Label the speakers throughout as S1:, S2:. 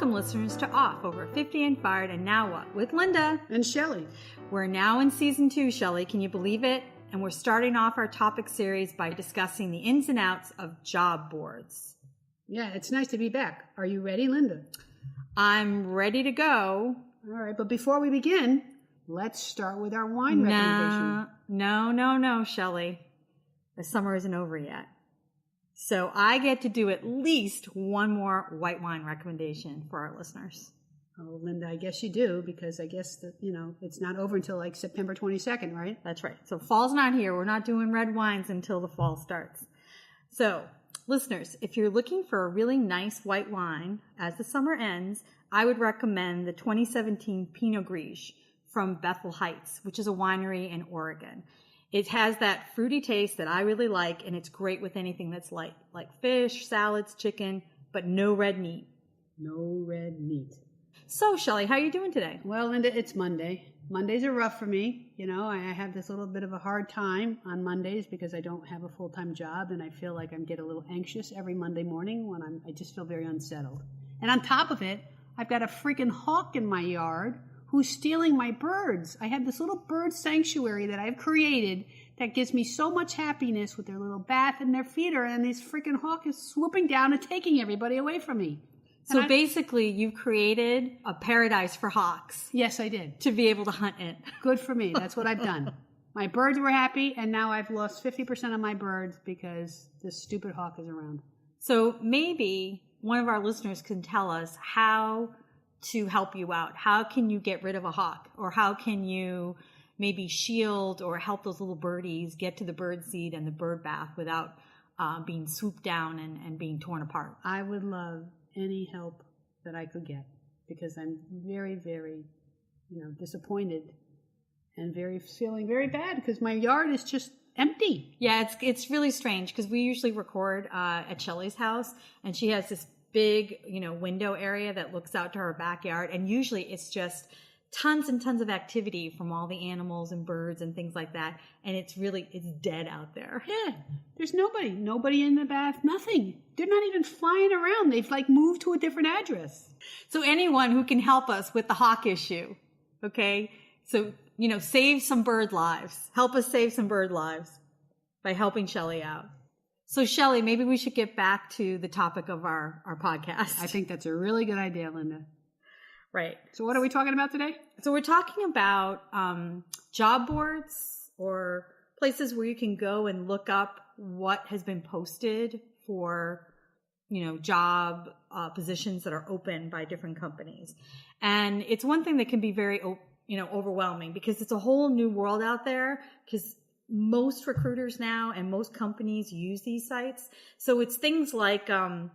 S1: Welcome, listeners, to Off Over 50 and Fired and Now What with Linda
S2: and Shelley.
S1: We're now in season 2, Shelley. Can you believe it? And we're starting off our topic series by discussing the ins and outs of job boards.
S2: Yeah, it's nice to be back. Are you ready, Linda?
S1: I'm ready to go.
S2: All right, but before we begin, let's start with our wine recommendation.
S1: No, Shelley. The summer isn't over yet. So I get to do at least one more white wine recommendation for our listeners.
S2: Oh, Linda, I guess you do, because I guess that, it's not over until like September 22nd, right?
S1: That's right. So fall's not here. We're not doing red wines until the fall starts. So, listeners, if you're looking for a really nice white wine as the summer ends, I would recommend the 2017 Pinot Grigio from Bethel Heights, which is a winery in Oregon. It has that fruity taste that I really like, and it's great with anything that's light, like fish, salads, chicken, but no red meat.
S2: No red meat.
S1: So, Shelley, how are you doing today?
S2: Well, Linda, it's Monday. Mondays are rough for me. I have this little bit of a hard time on Mondays because I don't have a full-time job, and I feel like I get a little anxious every Monday morning when I just feel very unsettled. And on top of it, I've got a freaking hawk in my yard who's stealing my birds. I have this little bird sanctuary that I've created that gives me so much happiness with their little bath and their feeder, and this freaking hawk is swooping down and taking everybody away from me.
S1: So basically, you've created a paradise for hawks.
S2: Yes, I did.
S1: To be able to hunt in.
S2: Good for me. That's what I've done. My birds were happy, and now I've lost 50% of my birds because this stupid hawk is around.
S1: So maybe one of our listeners can tell us how to help you out. How can you get rid of a hawk? Or how can you maybe shield or help those little birdies get to the bird seed and the bird bath without being swooped down and being torn apart?
S2: I would love any help that I could get, because I'm very, very, disappointed and feeling very bad because my yard is just empty.
S1: Yeah, it's really strange because we usually record at Shelley's house, and she has this big, window area that looks out to her backyard, and usually it's just tons and tons of activity from all the animals and birds and things like that, and it's dead out there.
S2: Yeah, there's nobody in the bath, nothing. They're not even flying around. They've moved to a different address.
S1: So anyone who can help us with the hawk issue, okay? So, save some bird lives. Help us save some bird lives by helping Shelley out. So, Shelley, maybe we should get back to the topic of our podcast.
S2: I think that's a really good idea, Linda.
S1: Right.
S2: So what are we talking about today?
S1: So we're talking about job boards, or places where you can go and look up what has been posted for, job positions that are open by different companies. And it's one thing that can be very, overwhelming, because it's a whole new world out there, because most recruiters now and most companies use these sites. So it's things like LinkedIn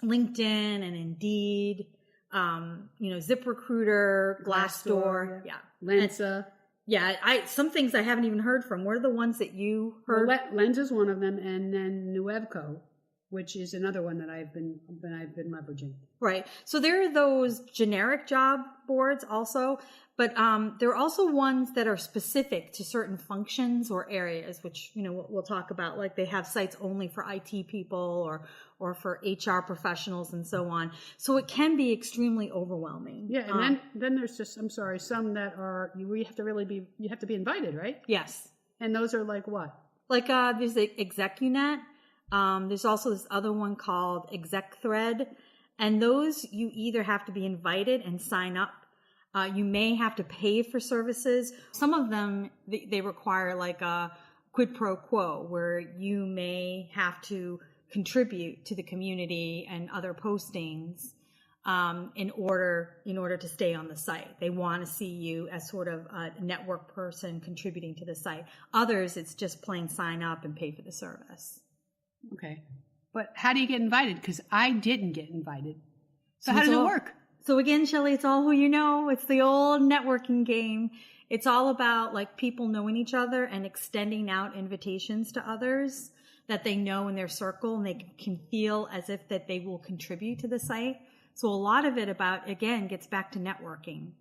S1: and Indeed, ZipRecruiter, Glassdoor, yeah.
S2: Lensa.
S1: Some things I haven't even heard from. What are the ones that you heard?
S2: Well, Lensa is one of them, and then Nuevco, which is another one that I've been leveraging. Right.
S1: So there are those generic job boards also, but there are also ones that are specific to certain functions or areas, which we'll talk about. Like they have sites only for IT people or for HR professionals and so on. So it can be extremely overwhelming.
S2: Yeah, and then there's just some that are you have to be invited, right?
S1: Yes.
S2: And those are like what?
S1: Like there's the ExecuNet. There's also this other one called ExecThread, and those you either have to be invited and sign up. You may have to pay for services. Some of them, they require like a quid pro quo, where you may have to contribute to the community and other postings in order to stay on the site. They want to see you as sort of a network person contributing to the site. Others, it's just plain sign up and pay for the service.
S2: Okay. But how do you get invited? Because I didn't get invited. So how does it work?
S1: So again, Shelley, it's all who you know. It's the old networking game. It's all about like people knowing each other and extending out invitations to others that they know in their circle, and they can feel as if that they will contribute to the site. So a lot of it gets back to networking.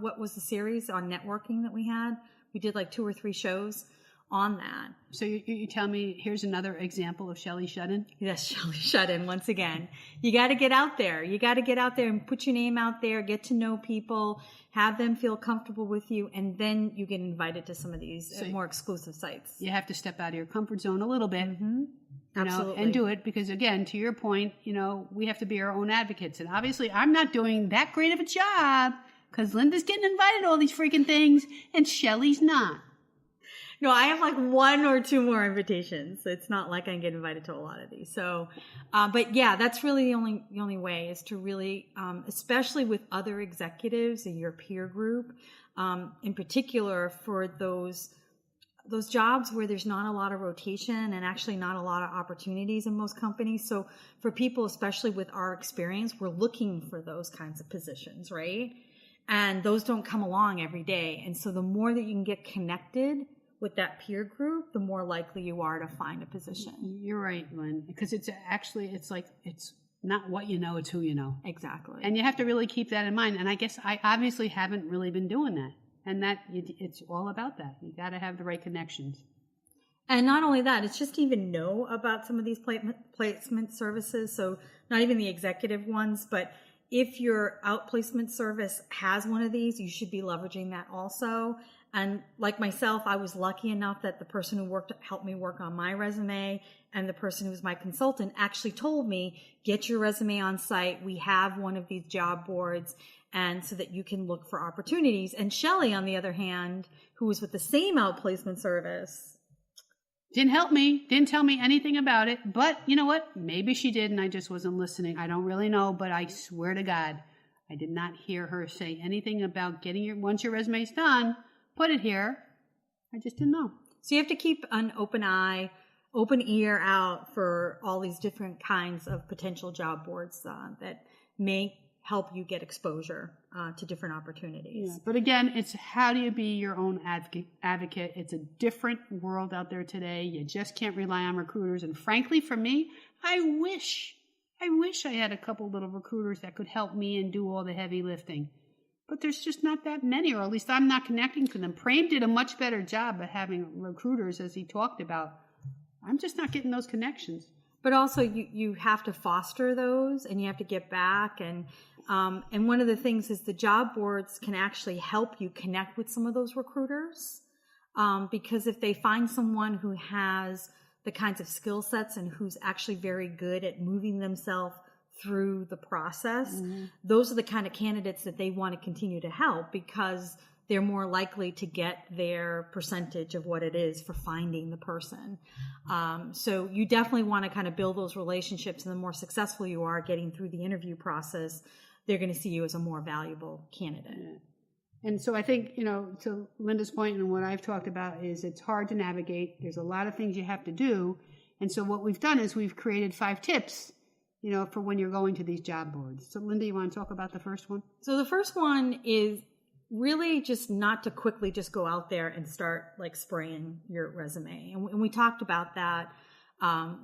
S1: What was the series on networking that we had? We did like 2 or 3 shows on that.
S2: So you tell me, here's another example of Shelley Shut-in?
S1: Yes, Shelley Shut-in once again. You got to get out there. You got to get out there and put your name out there, get to know people, have them feel comfortable with you, and then you get invited to some of these more exclusive sites.
S2: You have to step out of your comfort zone a little bit.
S1: Mm-hmm. Absolutely.
S2: And do it because, again, to your point, we have to be our own advocates. And obviously, I'm not doing that great of a job because Linda's getting invited to all these freaking things and Shelley's not.
S1: No, I have like 1 or 2 more invitations. It's not like I get invited to a lot of these. So, but yeah, that's really the only way is to really, especially with other executives in your peer group, in particular for those jobs where there's not a lot of rotation and actually not a lot of opportunities in most companies. So for people, especially with our experience, we're looking for those kinds of positions, right? And those don't come along every day. And so the more that you can get connected with that peer group, the more likely you are to find a position.
S2: You're right, Lynn, because it's not what you know, it's who you know.
S1: Exactly.
S2: And you have to really keep that in mind. And I guess I obviously haven't really been doing that. And it's all about that. You got to have the right connections.
S1: And not only that, it's just to even know about some of these placement services. So not even the executive ones, but if your outplacement service has one of these, you should be leveraging that also. And like myself, I was lucky enough that the person who helped me work on my resume and the person who was my consultant actually told me, get your resume on site. We have one of these job boards, and so that you can look for opportunities. And Shelley, on the other hand, who was with the same outplacement service,
S2: didn't help me, didn't tell me anything about it. But you know what? Maybe she did and I just wasn't listening. I don't really know, but I swear to God, I did not hear her say anything about once your resume's done, put it here. I just didn't know.
S1: So you have to keep an open eye, open ear out for all these different kinds of potential job boards that may help you get exposure to different opportunities.
S2: Yeah, but again, it's how do you be your own advocate? It's a different world out there today. You just can't rely on recruiters. And frankly, for me, I wish I had a couple little recruiters that could help me and do all the heavy lifting. But there's just not that many, or at least I'm not connecting to them. Prem did a much better job of having recruiters, as he talked about. I'm just not getting those connections.
S1: But also, you have to foster those, and you have to get back. And one of the things is the job boards can actually help you connect with some of those recruiters, because if they find someone who has the kinds of skill sets and who's actually very good at moving themselves through the process, those are the kind of candidates that they want to continue to help because they're more likely to get their percentage of what it is for finding the person. So you definitely want to kind of build those relationships, and the more successful you are getting through the interview process, they're going to see you as a more valuable candidate.
S2: Yeah. And so I think, to Linda's point and what I've talked about is it's hard to navigate. There's a lot of things you have to do. And so what we've done is we've created 5 tips for when you're going to these job boards. So Linda, you want to talk about the first one?
S1: So the first one is really just not to quickly just go out there and start like spraying your resume. And we talked about that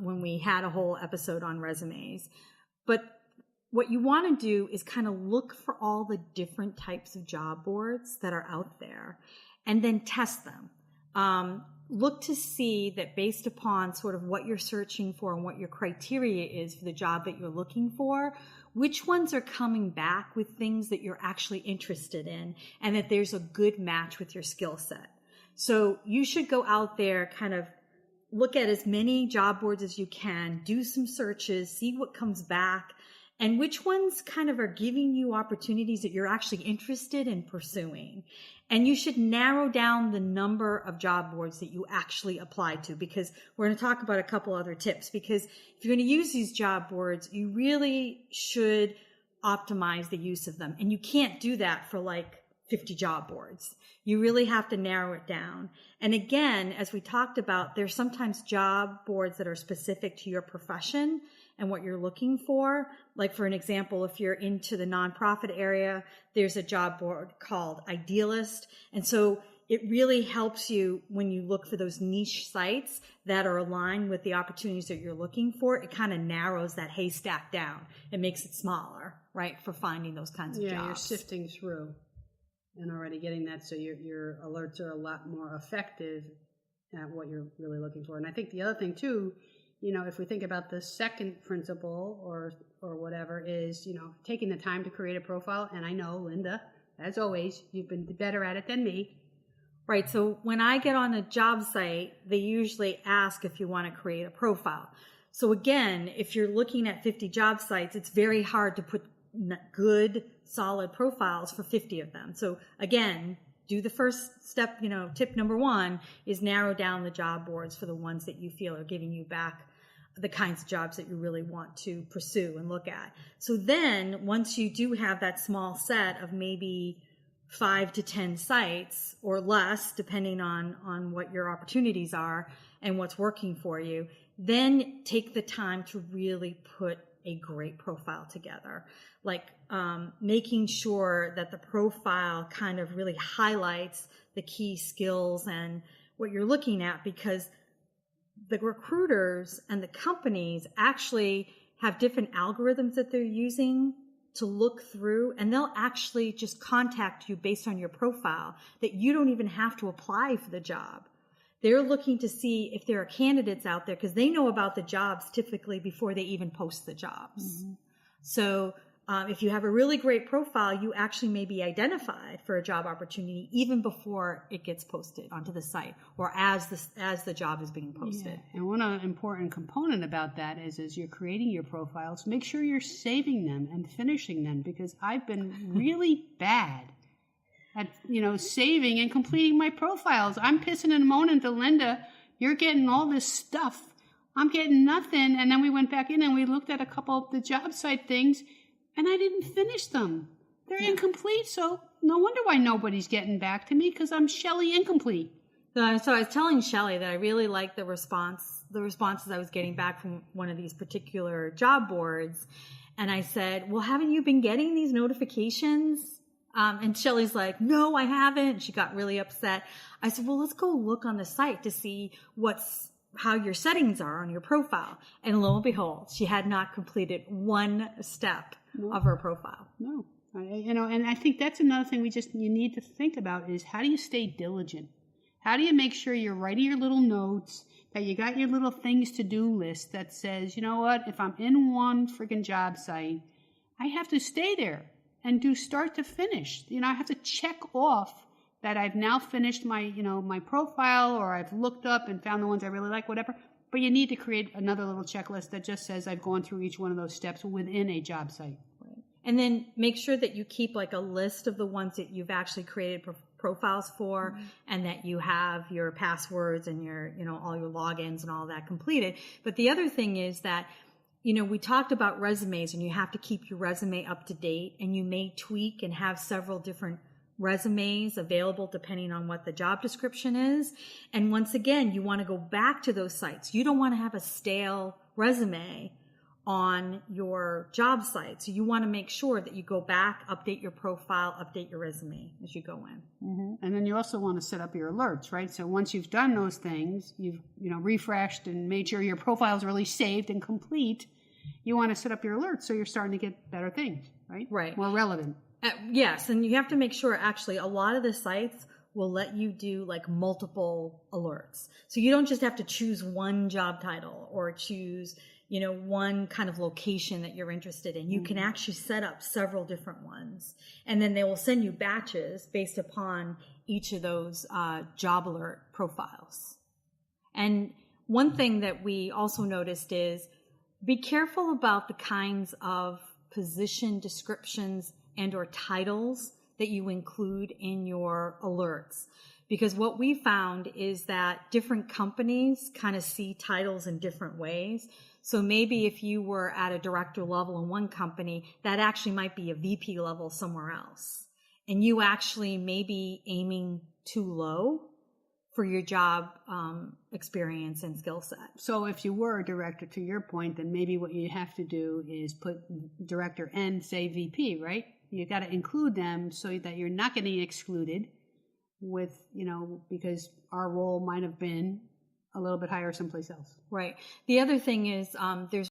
S1: when we had a whole episode on resumes. But what you want to do is kind of look for all the different types of job boards that are out there and then test them. Look to see that based upon sort of what you're searching for and what your criteria is for the job that you're looking for, which ones are coming back with things that you're actually interested in and that there's a good match with your skill set. So you should go out there, kind of look at as many job boards as you can, do some searches, see what comes back, and which ones kind of are giving you opportunities that you're actually interested in pursuing. And you should narrow down the number of job boards that you actually apply to, because we're going to talk about a couple other tips. Because if you're going to use these job boards, you really should optimize the use of them. And you can't do that for like 50 job boards. You really have to narrow it down. And again, as we talked about, there's sometimes job boards that are specific to your profession and what you're looking for. Like for an example, if you're into the nonprofit area, there's a job board called Idealist. And so it really helps you when you look for those niche sites that are aligned with the opportunities that you're looking for. It kind of narrows that haystack down. It makes it smaller, right, for finding those kinds of jobs.
S2: Yeah, you're sifting through and already getting that, so your alerts are a lot more effective at what you're really looking for. And I think the other thing too, if we think about the second principle or whatever is, taking the time to create a profile. And I know, Linda, as always, you've been better at it than me.
S1: Right. So when I get on a job site, they usually ask if you want to create a profile. So again, if you're looking at 50 job sites, it's very hard to put good, solid profiles for 50 of them. So again, do the first step, tip number 1 is narrow down the job boards for the ones that you feel are giving you back the kinds of jobs that you really want to pursue and look at. So then once you do have that small set of maybe 5 to 10 sites or less, depending on what your opportunities are and what's working for you, then take the time to really put a great profile together. Like making sure that the profile kind of really highlights the key skills and what you're looking at, because the recruiters and the companies actually have different algorithms that they're using to look through, and they'll actually just contact you based on your profile that you don't even have to apply for the job. They're looking to see if there are candidates out there because they know about the jobs typically before they even post the jobs. Mm-hmm. So if you have a really great profile, you actually may be identified for a job opportunity even before it gets posted onto the site or as the job is being posted.
S2: Yeah. And one important component about that is as you're creating your profiles, make sure you're saving them and finishing them, because I've been really bad at, saving and completing my profiles. I'm pissing and moaning to Linda, you're getting all this stuff. I'm getting nothing. And then we went back in and we looked at a couple of the job site things, and I didn't finish them. They're incomplete, so no wonder why nobody's getting back to me, because I'm Shelley incomplete.
S1: So I was telling Shelley that I really liked the responses I was getting back from one of these particular job boards. And I said, well, haven't you been getting these notifications? And Shelley's like, no, I haven't. She got really upset. I said, well, let's go look on the site to see how your settings are on your profile. And lo and behold, she had not completed one step of her profile.
S2: No. And I think that's another thing you need to think about is, how do you stay diligent? How do you make sure you're writing your little notes, that you got your little things to do list that says, you know what, if I'm in one freaking job site, I have to stay there and do start to finish. I have to check off that I've now finished my, my profile, or I've looked up and found the ones I really like, whatever. But you need to create another little checklist that just says I've gone through each one of those steps within a job site.
S1: Right. And then make sure that you keep like a list of the ones that you've actually created profiles for, mm-hmm. and that you have your passwords and your, all your logins and all that completed. But the other thing is that, we talked about resumes, and you have to keep your resume up to date, and you may tweak and have several different resumes available depending on what the job description is. And once again, you want to go back to those sites. You don't want to have a stale resume on your job site. So you want to make sure that you go back, update your profile, update your resume as you go in.
S2: Mm-hmm. And then you also want to set up your alerts, right? So once you've done those things, you've refreshed and made sure your profile is really saved and complete, you want to set up your alerts so you're starting to get better things, right?
S1: Right.
S2: More relevant.
S1: Yes, and you have to make sure, actually, a lot of the sites will let you do like multiple alerts. So you don't just have to choose one job title or choose, one kind of location that you're interested in. You can actually set up several different ones, and then they will send you batches based upon each of those job alert profiles. And one thing that we also noticed is be careful about the kinds of position descriptions and or titles that you include in your alerts. Because what we found is that different companies kind of see titles in different ways. So maybe if you were at a director level in one company, that actually might be a VP level somewhere else. And you actually may be aiming too low for your job experience and skill set.
S2: So if you were a director, to your point, then maybe what you have to do is put director and say VP, right? You got to include them so that you're not getting excluded with, because our role might have been a little bit higher someplace else.
S1: Right. The other thing is there's